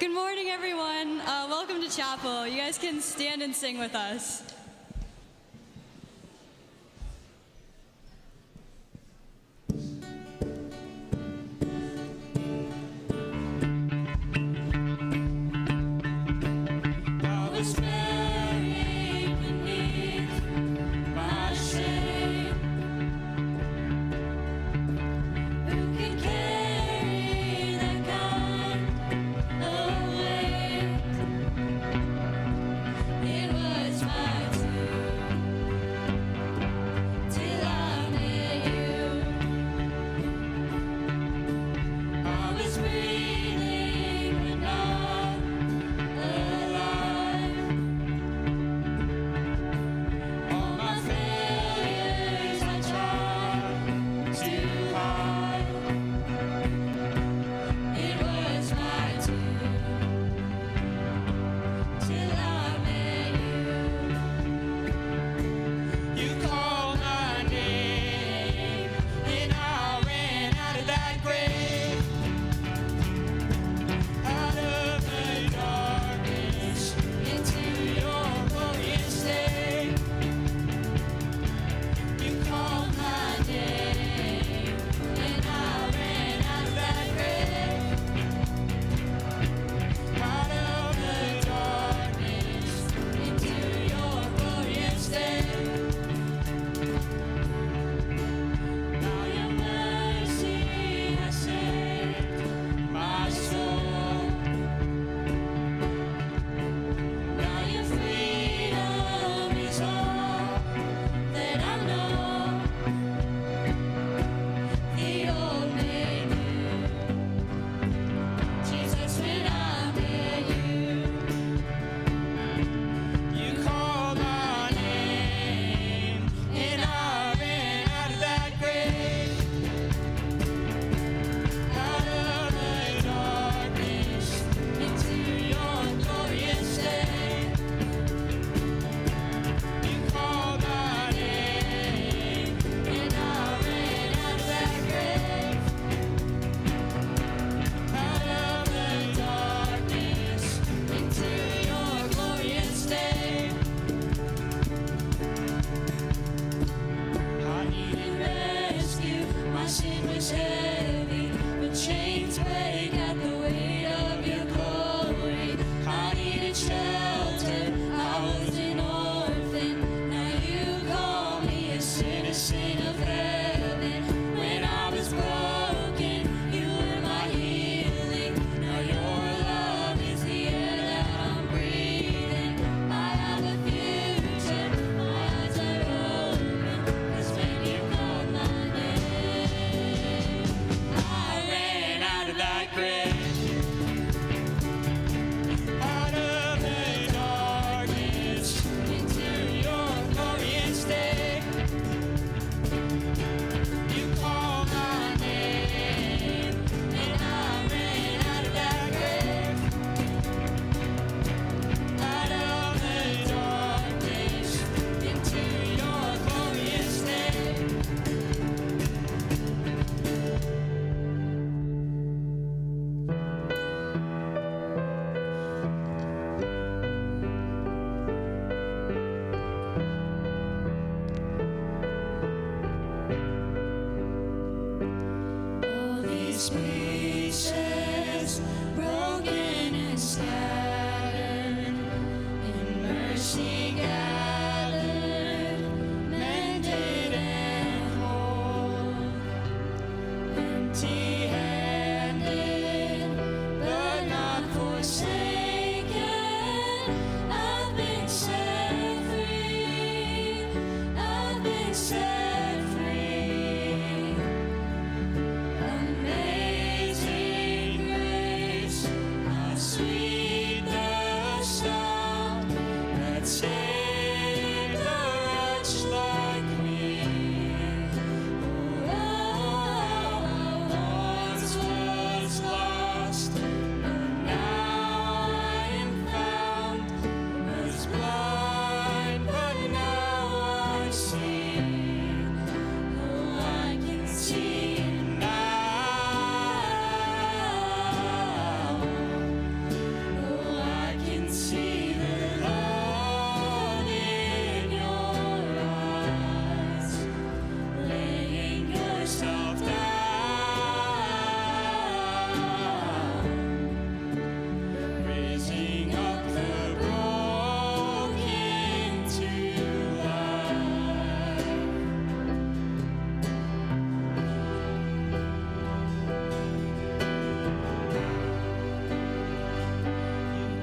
Good morning, everyone. Welcome to chapel. You guys can stand and sing with us. It was my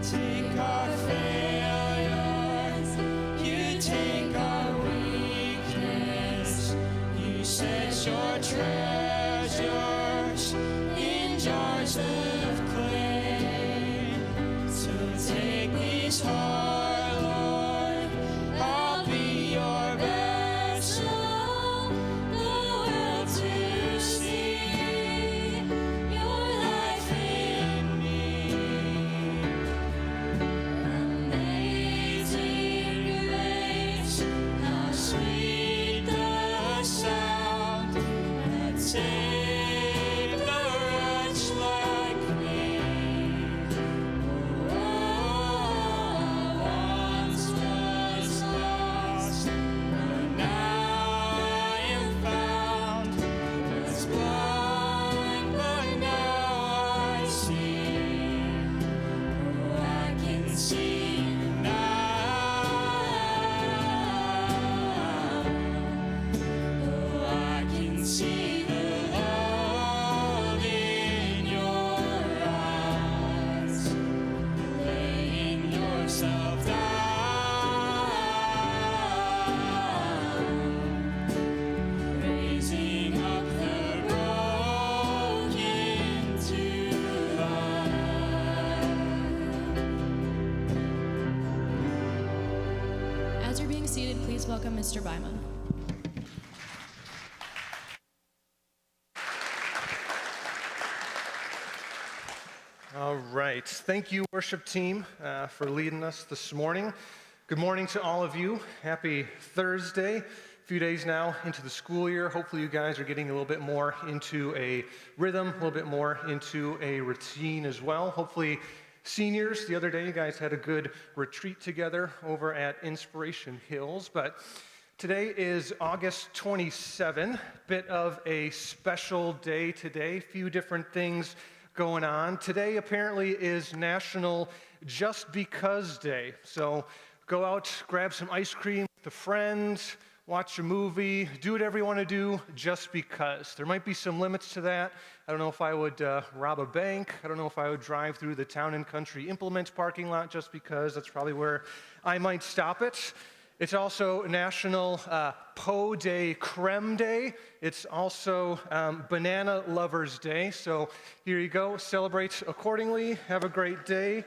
take our failures, you take our weakness, you set your treasures in jars of clay. So take these heart, Lord, I'll be your vessel, the world to see your life in me. Amazing grace, how sweet the sound that saved a wretch like me. Oh, I once was lost, but now I am found. Was blind, but now I see. Oh, I can see now. Oh, I can see the love in your eyes, laying yourself down, raising up the broken to life. As you're being seated, please welcome Mr. Byman. All right. Thank you, worship team, for leading us this morning. Good morning to all of you. Happy Thursday. A few days now into the school year. Hopefully you guys are getting a little bit more into a rhythm, a little bit more into a routine as well. Hopefully seniors, the other day you guys had a good retreat together over at Inspiration Hills. But today is August 27, bit of a special day today. Few different things going on. Today apparently is National Just Because Day. So go out, grab some ice cream with a friend, watch a movie, do whatever you want to do just because. There might be some limits to that. I don't know if I would rob a bank. I don't know if I would drive through the Town and Country Implements parking lot just because. That's probably where I might stop it. It's also National Pot de Creme Day. It's also Banana Lovers Day. So here you go. Celebrate accordingly. Have a great day.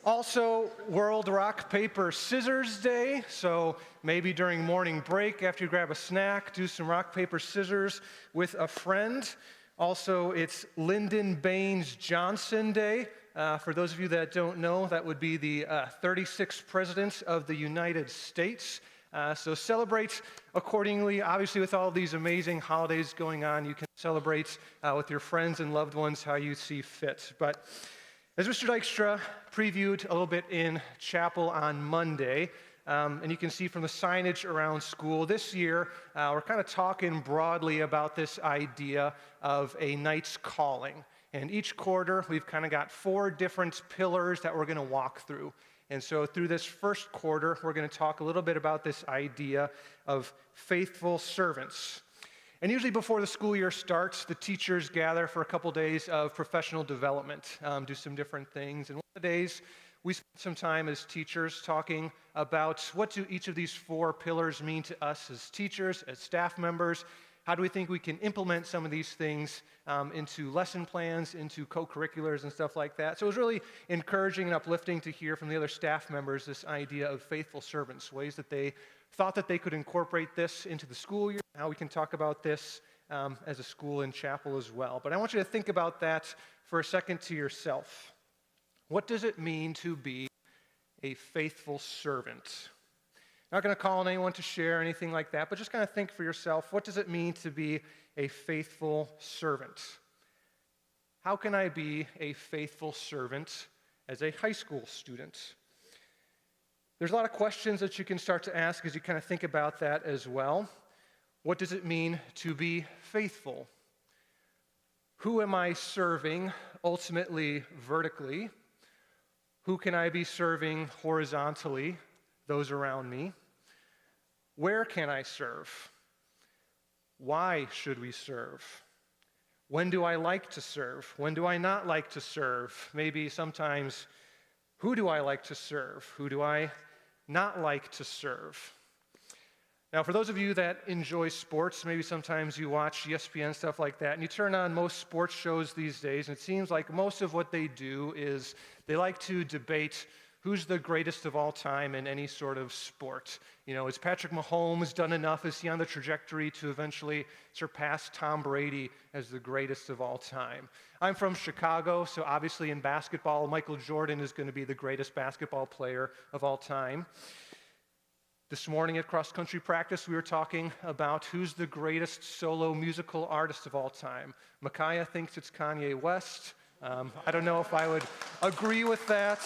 Also, World Rock, Paper, Scissors Day. So maybe during morning break, after you grab a snack, do some rock, paper, scissors with a friend. Also, it's Lyndon Baines Johnson Day. For those of you that don't know, that would be the 36th President of the United States. So celebrate accordingly. Obviously, with all of these amazing holidays going on, you can celebrate with your friends and loved ones how you see fit. But as Mr. Dykstra previewed a little bit in chapel on Monday, and you can see from the signage around school, this year we're kind of talking broadly about this idea of a knight's calling. And each quarter, we've kind of got 4 different pillars that we're going to walk through. And so through this first quarter, we're going to talk a little bit about this idea of faithful servants. And usually before the school year starts, the teachers gather for a couple days of professional development, do some different things. And one of the days, we spent some time as teachers talking about what do each of these 4 pillars mean to us as teachers, as staff members. How do we think we can implement some of these things into lesson plans, into co-curriculars and stuff like that? So it was really encouraging and uplifting to hear from the other staff members this idea of faithful servants, ways that they thought that they could incorporate this into the school year, how we can talk about this as a school and chapel as well. But I want you to think about that for a second to yourself. What does it mean to be a faithful servant? Not going to call on anyone to share anything like that, but just kind of think for yourself, what does it mean to be a faithful servant? How can I be a faithful servant as a high school student? There's a lot of questions that you can start to ask as you kind of think about that as well. What does it mean to be faithful? Who am I serving ultimately vertically? Who can I be serving horizontally? Those around me. Where can I serve? Why should we serve? When do I like to serve? When do I not like to serve? Maybe sometimes Who do I like to serve? Who do I not like to serve? Now, for those of you that enjoy sports, maybe sometimes you watch ESPN, stuff like that, and you turn on most sports shows these days, and it seems like most of what they do is they like to debate who's the greatest of all time in any sort of sport. You know, is Patrick Mahomes done enough? Is he on the trajectory to eventually surpass Tom Brady as the greatest of all time? I'm from Chicago, so obviously in basketball, Michael Jordan is going to be the greatest basketball player of all time. This morning at cross-country practice, we were talking about who's the greatest solo musical artist of all time. Micaiah thinks it's Kanye West. I don't know if I would agree with that.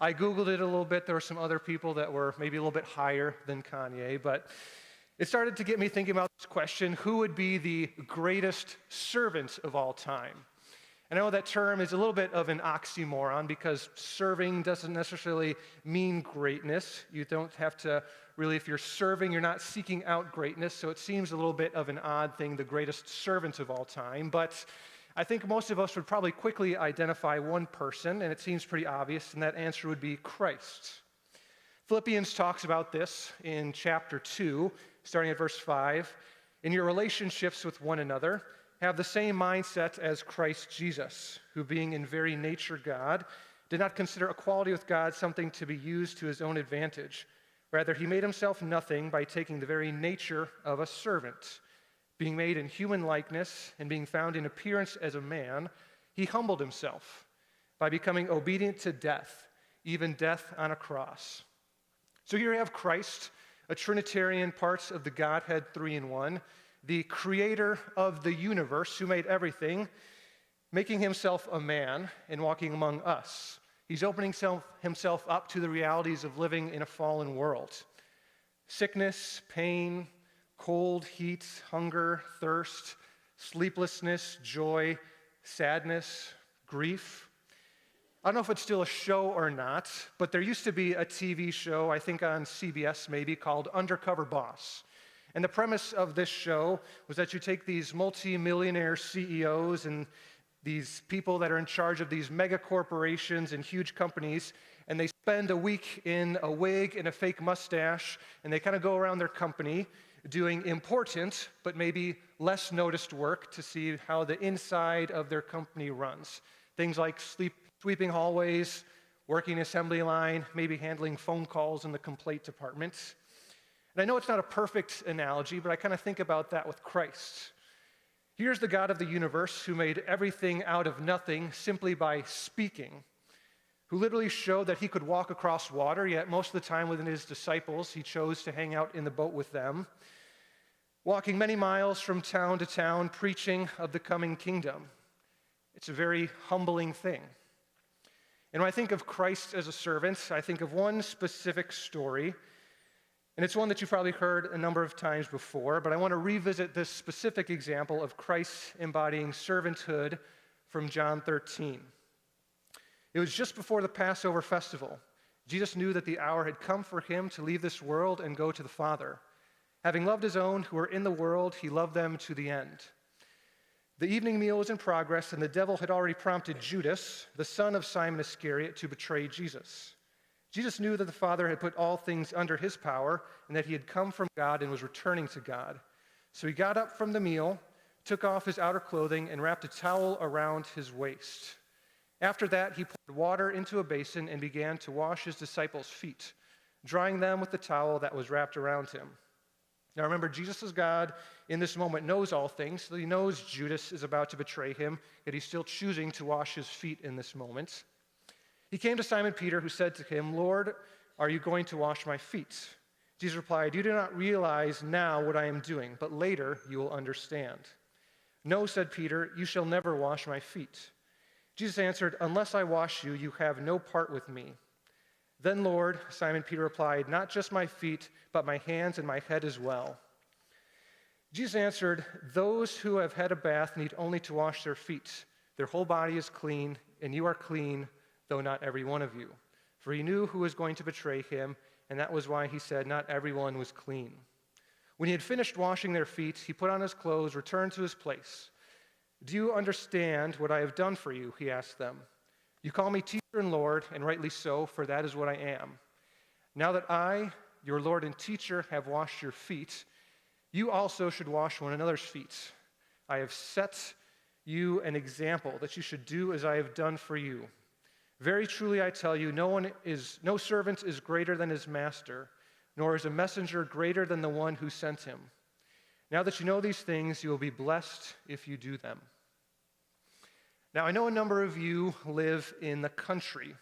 I Googled it a little bit. There were some other people that were maybe a little bit higher than Kanye, but it started to get me thinking about this question: who would be the greatest servant of all time? And I know that term is a little bit of an oxymoron because serving doesn't necessarily mean greatness. You don't have to really, if you're serving, you're not seeking out greatness, so it seems a little bit of an odd thing, the greatest servant of all time. But I think most of us would probably quickly identify one person, and it seems pretty obvious, and that answer would be Christ. Philippians talks about this in chapter 2, starting at verse 5. In your relationships with one another, have the same mindset as Christ Jesus, who being in very nature God, did not consider equality with God something to be used to his own advantage. Rather, he made himself nothing by taking the very nature of a servant. Being made in human likeness and being found in appearance as a man, he humbled himself by becoming obedient to death, even death on a cross. So here you have Christ, a Trinitarian, parts of the Godhead, three in one, the creator of the universe who made everything, making himself a man and walking among us. He's opening himself up to the realities of living in a fallen world. Sickness, pain, cold, heat, hunger, thirst, sleeplessness, joy, sadness, grief. I don't know if it's still a show or not, but there used to be a TV show, I think on CBS maybe, called Undercover Boss. And the premise of this show was that you take these multi-millionaire CEOs and these people that are in charge of these mega corporations and huge companies, and they spend a week in a wig and a fake mustache, and they kind of go around their company doing important but maybe less noticed work to see how the inside of their company runs. Things like sweeping hallways, working assembly line, maybe handling phone calls in the complaint department. And I know it's not a perfect analogy, but I kind of think about that with Christ. Here's the God of the universe who made everything out of nothing simply by speaking, who literally showed that he could walk across water, yet most of the time within his disciples, he chose to hang out in the boat with them, walking many miles from town to town, preaching of the coming kingdom. It's a very humbling thing. And when I think of Christ as a servant, I think of one specific story, and it's one that you've probably heard a number of times before, but I want to revisit this specific example of Christ embodying servanthood from John 13. It was just before the Passover festival. Jesus knew that the hour had come for him to leave this world and go to the Father. Having loved his own who were in the world, he loved them to the end. The evening meal was in progress, and the devil had already prompted Judas, the son of Simon Iscariot, to betray Jesus. Jesus knew that the Father had put all things under his power and that he had come from God and was returning to God. So he got up from the meal, took off his outer clothing, and wrapped a towel around his waist. After that, he poured water into a basin and began to wash his disciples' feet, drying them with the towel that was wrapped around him. Now remember, Jesus is God in this moment, knows all things, so he knows Judas is about to betray him, yet he's still choosing to wash his feet in this moment. He came to Simon Peter, who said to him, "Lord, are you going to wash my feet?" Jesus replied, "You do not realize now what I am doing, but later you will understand." "No," said Peter, "you shall never wash my feet." Jesus answered, "Unless I wash you, you have no part with me." "Then, Lord," Simon Peter replied, "not just my feet, but my hands and my head as well." Jesus answered, "Those who have had a bath need only to wash their feet. Their whole body is clean, and you are clean, though not every one of you." For he knew who was going to betray him, and that was why he said not everyone was clean. When he had finished washing their feet, he put on his clothes, returned to his place. "Do you understand what I have done for you?" he asked them. You call me teacher and Lord, and rightly so, for that is what I am. Now that I, your Lord and teacher, have washed your feet, you also should wash one another's feet. I have set you an example that you should do as I have done for you. Very truly I tell you, no servant is greater than his master, nor is a messenger greater than the one who sent him. Now that you know these things, you will be blessed if you do them. Now, I know a number of you live in the country.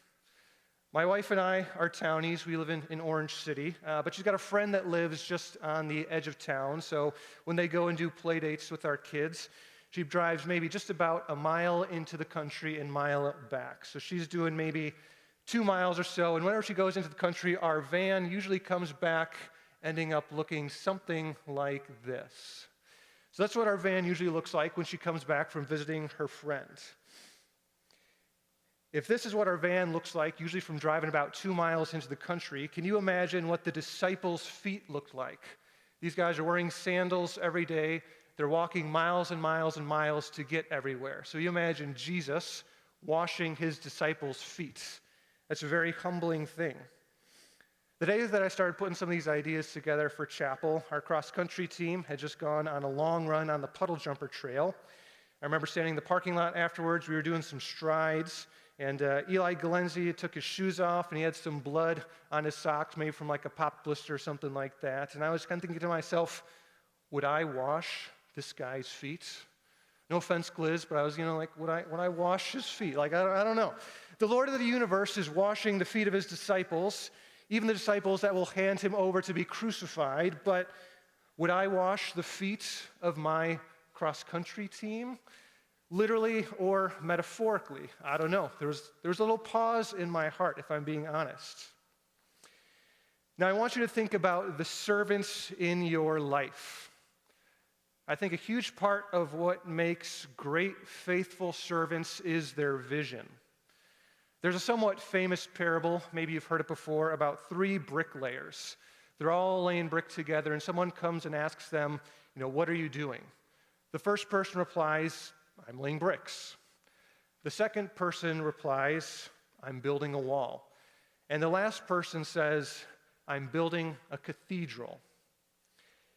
My wife and I are townies. We live in Orange City, but she's got a friend that lives just on the edge of town. So when they go and do play dates with our kids, she drives maybe just about a mile into the country and mile back. So she's doing maybe 2 miles or so. And whenever she goes into the country, our van usually comes back ending up looking something like this. So that's what our van usually looks like when she comes back from visiting her friend. If this is what our van looks like, usually from driving about 2 miles into the country, can you imagine what the disciples' feet looked like? These guys are wearing sandals every day. They're walking miles and miles and miles to get everywhere. So you imagine Jesus washing his disciples' feet. That's a very humbling thing. The day that I started putting some of these ideas together for chapel, our cross-country team had just gone on a long run on the Puddle Jumper Trail. I remember standing in the parking lot afterwards. We were doing some strides, and Eli Galenzi took his shoes off, and he had some blood on his socks, maybe from like a pop blister or something like that. And I was kind of thinking to myself, would I wash this guy's feet? No offense, Gliz, but I was, like, would I wash his feet? Like, I don't know. The Lord of the universe is washing the feet of his disciples, even the disciples that will hand him over to be crucified. But would I wash the feet of my cross-country team? Literally or metaphorically? I don't know. There was a little pause in my heart, if I'm being honest. Now, I want you to think about the servants in your life. I think a huge part of what makes great, faithful servants is their vision. There's a somewhat famous parable, maybe you've heard it before, about 3 bricklayers. They're all laying brick together, and someone comes and asks them, what are you doing? The first person replies, I'm laying bricks. The second person replies, I'm building a wall. And the last person says, I'm building a cathedral.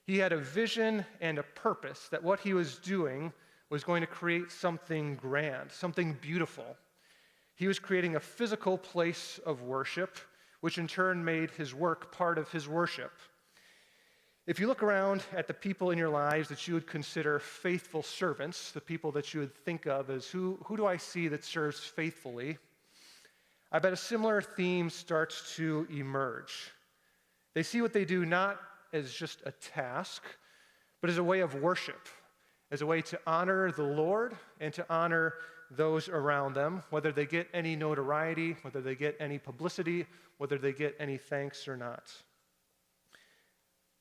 He had a vision and a purpose that what he was doing was going to create something grand, something beautiful. He was creating a physical place of worship, which in turn made his work part of his worship. If you look around at the people in your lives that you would consider faithful servants, the people that you would think of as who do I see that serves faithfully, I bet a similar theme starts to emerge. They see what they do not as just a task, but as a way of worship, as a way to honor the Lord and to honor those around them, whether they get any notoriety, whether they get any publicity, whether they get any thanks or not.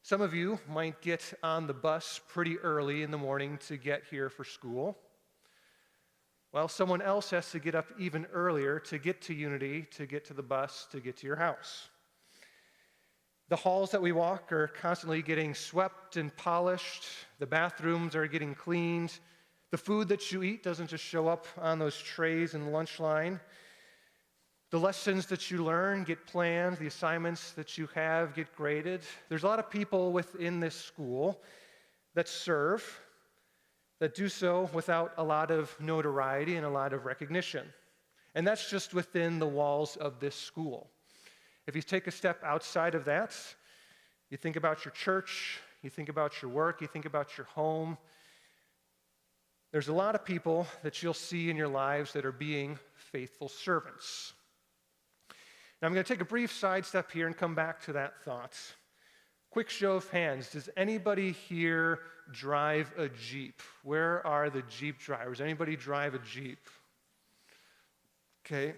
Some of you might get on the bus pretty early in the morning to get here for school. Well, someone else has to get up even earlier to get to Unity, to get to the bus, to get to your house. The halls that we walk are constantly getting swept and polished. The bathrooms are getting cleaned. The food that you eat doesn't just show up on those trays in the lunch line. The lessons that you learn get planned. The assignments that you have get graded. There's a lot of people within this school that serve, that do so without a lot of notoriety and a lot of recognition. And that's just within the walls of this school. If you take a step outside of that, you think about your church, you think about your work, you think about your home. There's a lot of people that you'll see in your lives that are being faithful servants. Now, I'm going to take a brief sidestep here and come back to that thought. Quick show of hands. Does anybody here drive a Jeep? Where are the Jeep drivers? Anybody drive a Jeep? Okay.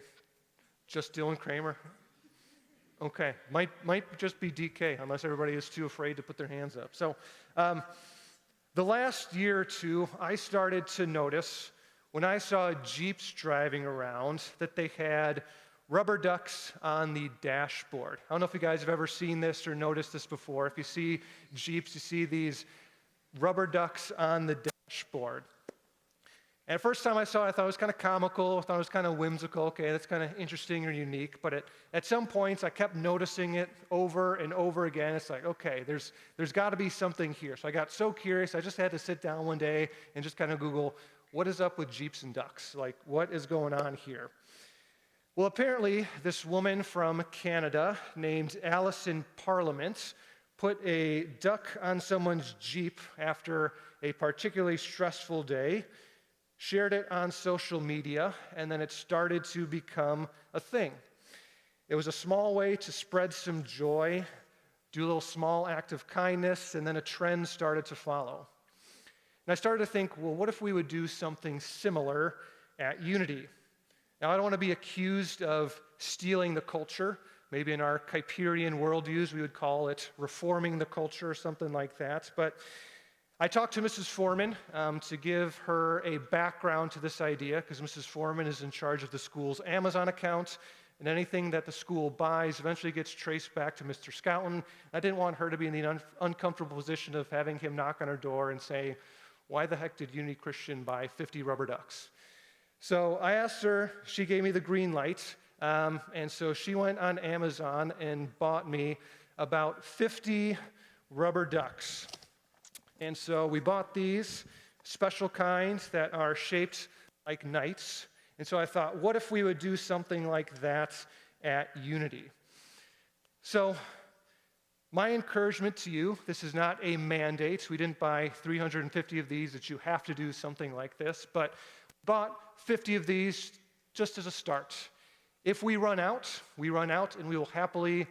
Just Dylan Kramer? Okay. Might just be DK, unless everybody is too afraid to put their hands up. So, the last year or two, I started to notice when I saw Jeeps driving around that they had rubber ducks on the dashboard. I don't know if you guys have ever seen this or noticed this before. If you see Jeeps, you see these rubber ducks on the dashboard. And first time I saw it, I thought it was kind of comical, I thought it was kind of whimsical. Okay, that's kind of interesting or unique. But at some points, I kept noticing it over and over again. It's like, okay, there's got to be something here. So I got so curious, I just had to sit down one day and just kind of Google, what is up with Jeeps and ducks? Like, what is going on here? Well, apparently, this woman from Canada named Alison Parliament put a duck on someone's Jeep after a particularly stressful day, shared it on social media, and then it started to become a thing. It was a small way to spread some joy, do a little small act of kindness, and then a trend started to follow. And I started to think, well, what if we would do something similar at Unity? Now, I don't want to be accused of stealing the culture. Maybe in our Kuyperian worldviews, we would call it reforming the culture or something like that. But I talked to Mrs. Foreman to give her a background to this idea, because Mrs. Foreman is in charge of the school's Amazon account, and anything that the school buys eventually gets traced back to Mr. Scouten. I didn't want her to be in the uncomfortable position of having him knock on her door and say, why the heck did Unity Christian buy 50 rubber ducks? So I asked her, she gave me the green light, and so she went on Amazon and bought me about 50 rubber ducks. And so we bought these special kinds that are shaped like knights. And so I thought, what if we would do something like that at Unity? So my encouragement to you, this is not a mandate. We didn't buy 350 of these that you have to do something like this, but bought 50 of these just as a start. If we run out, and we will happily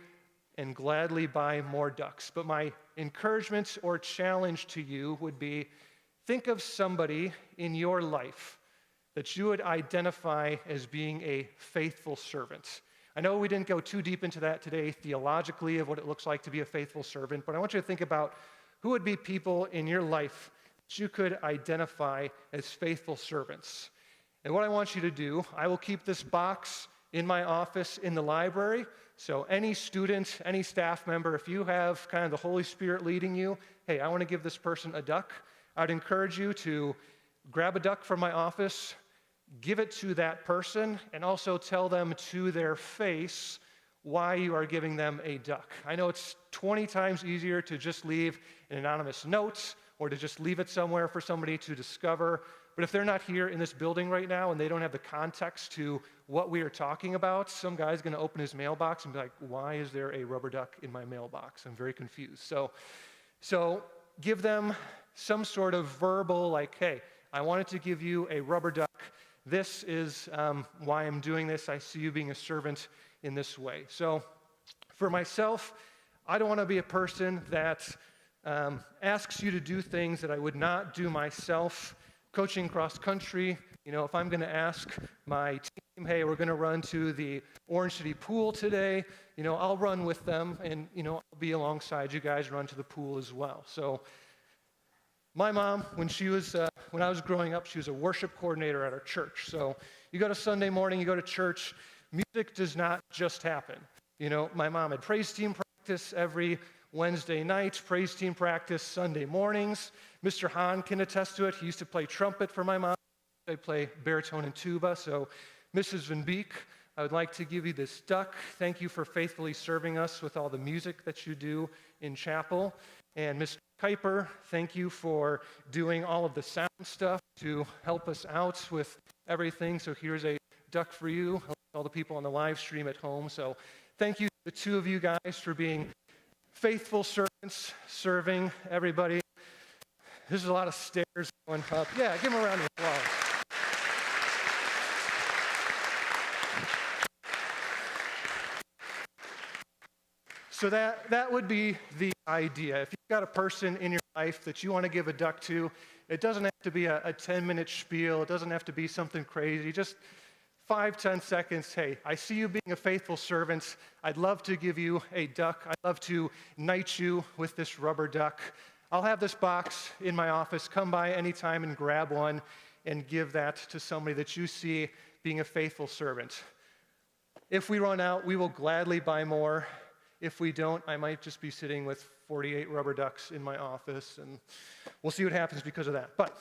and gladly buy more ducks. But my encouragement or challenge to you would be, think of somebody in your life that you would identify as being a faithful servant. I know we didn't go too deep into that today theologically of what it looks like to be a faithful servant, but I want you to think about who would be people in your life that you could identify as faithful servants. And what I want you to do, I will keep this box in my office in the library. So any student, any staff member, if you have kind of the Holy Spirit leading you, hey, I want to give this person a duck, I'd encourage you to grab a duck from my office, give it to that person, and also tell them to their face why you are giving them a duck. I know it's 20 times easier to just leave an anonymous note or to just leave it somewhere for somebody to discover. But if they're not here in this building right now and they don't have the context to what we are talking about, some guy's going to open his mailbox and be like, why is there a rubber duck in my mailbox? I'm very confused. So give them some sort of verbal, like, hey, I wanted to give you a rubber duck. This is why I'm doing this. I see you being a servant in this way. So for myself, I don't want to be a person that asks you to do things that I would not do myself. Coaching cross country, if I'm going to ask my team, hey, we're going to run to the Orange City pool today, I'll run with them and, I'll be alongside you guys, run to the pool as well. So my mom, when I was growing up, she was a worship coordinator at our church. So you go to Sunday morning, you go to church, music does not just happen. My mom had praise team practice every Wednesday night, praise team practice Sunday mornings. Mr. Hahn can attest to it. He used to play trumpet for my mom. I play baritone and tuba. So Mrs. Van Beek, I would like to give you this duck. Thank you for faithfully serving us with all the music that you do in chapel. And Mr. Kuiper, thank you for doing all of the sound stuff to help us out with everything. So here's a duck for you, all the people on the live stream at home. So thank you, the two of you guys, for being faithful servants, serving everybody. There's a lot of stairs going up. Yeah, give them a round of applause. So that would be the idea. If you've got a person in your life that you want to give a duck to, it doesn't have to be a 10-minute spiel. It doesn't have to be something crazy. Just 5-10 seconds. Hey, I see you being a faithful servant. I'd love to give you a duck. I'd love to knight you with this rubber duck. I'll have this box in my office. Come by anytime and grab one and give that to somebody that you see being a faithful servant. If we run out, we will gladly buy more. If we don't, I might just be sitting with 48 rubber ducks in my office, and we'll see what happens because of that. But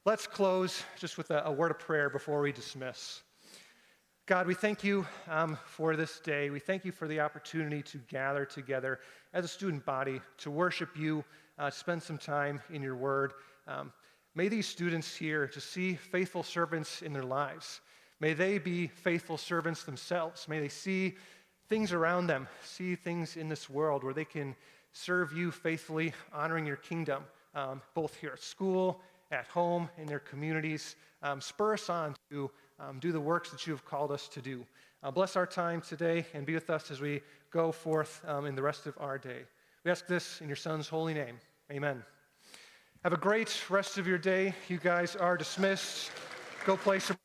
Let's close just with a word of prayer before we dismiss. God, we thank you for this day. We thank you for the opportunity to gather together as a student body to worship you, spend some time in your word. May these students here to see faithful servants in their lives. May they be faithful servants themselves. May they see things around them, see things in this world where they can serve you faithfully, honoring your kingdom, both here at school, at home, in their communities. Spur us on to do the works that you have called us to do. Bless our time today and be with us as we go forth in the rest of our day. We ask this in your Son's holy name. Amen. Have a great rest of your day. You guys are dismissed. Go play some